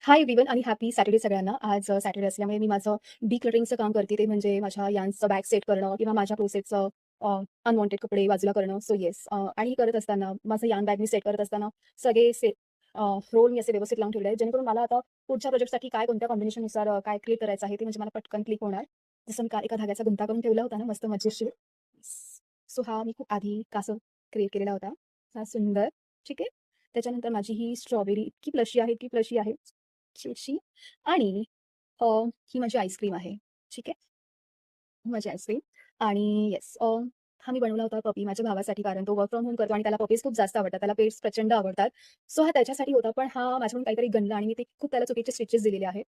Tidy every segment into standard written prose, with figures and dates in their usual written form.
Hi everyone आणि happy Saturday सगळ्यांना. आज सॅटर्डे असल्यामुळे मी माझं डिक्लटरिंगचं काम करते. ते म्हणजे माझ्या यांचं बॅग सेट करणं किंवा माझ्या क्लोसेटचं अनवॉन्टेड कपडे बाजूला करणं. सो येस, आणि करत असताना माझं यान बॅग मी सेट करत असताना सगळे रोल मी असे व्यवस्थित लावून ठेवले आहेत, जेणेकरून मला आता पुढच्या प्रोजेक्टसाठी काय कोणत्या कॉम्बिनेशननुसार काय क्रिएट करायचं आहे ते म्हणजे मला पटकन क्लिक होणार. जसं मी काल एका धाग्याचा गुंता करून ठेवला होता ना मस्त मजेशीर. सो हा मी खूप आधी कासव क्रिएट केलेला होता. हा सुंदर. ठीक आहे. त्याच्यानंतर माझी ही स्ट्रॉबेरी इतकी प्लशी आहे, इतकी प्लशी आहे. अशी आणि अ, ही माझी आईस्क्रीम आहे. ठीक आहे. ही माझी आईस्क्रीम आणि येस, हा मी बनवला होता पपी माझ्या भावासाठी, कारण तो वर्क फ्रॉम होम करतो आणि त्याला पपीज खूप जास्त आवडतात. त्याला पेट्स प्रचंड आवडतात. सो हा त्याच्यासाठी होता, पण हा माझ्याकडून काहीतरी गणला आणि मी ते खूप त्याला चुकीचे स्टिचेस दिलेले आहेत.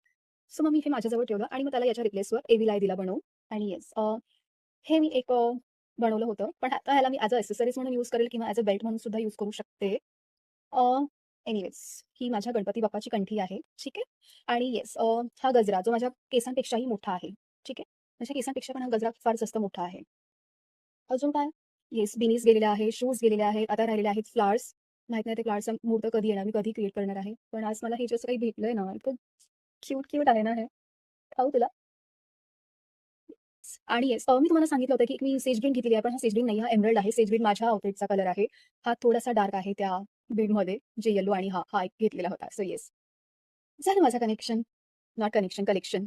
सो मग मी हे माझ्याजवळ ठेवलं आणि मग त्याला याच्या रिप्लेसवर एव्हिलाय दिला बनवून. आणि येस, हे मी एक बनवलं होतं. पण आता ह्याला मी ॲज अ एक्सेसरीज म्हणून यूज करेल किंवा ॲज अ बेल्ट म्हणून सुद्धा यूज करू शकते. अ, एनिवेज, ही माझ्या गणपती बाप्पाची कंठी आहे. ठीक आहे. आणि येस, हा गजरा जो माझ्या केसांपेक्षाही मोठा आहे. ठीक आहे. माझ्या केसांपेक्षा पण हा गजरा फार जास्त मोठा आहे. अजून काय? येस, बिनीज गेलेल्या आहे, शूज गेलेले आहेत. आता राहिलेले आहेत फ्लॉवर्स. माहीत नाही ते फ्लॉवर्सचा मुहूर्त कधी येणार, मी कधी क्रिएट करणार आहे. पण आज मला हे जसं काही भेटलंय ना, इतकं क्यूट क्यूट आहे ना हे. खाऊ तुला? आणि येस, मी तुम्हाला सांगितलं होतं, की मी सेज ग्रीन घेतलेली आहे, पण हा सेज ग्रीन नाही, हा एमराल्ड आहे. सेज ग्रीन माझ्या आउटफिटचा कलर आहे. हा थोडासा डार्क आहे त्या बीडमध्ये, जे येलो आणि हा एक घेतलेला होता. सो येस, झालं माझं कनेक्शन. Not connection, collection.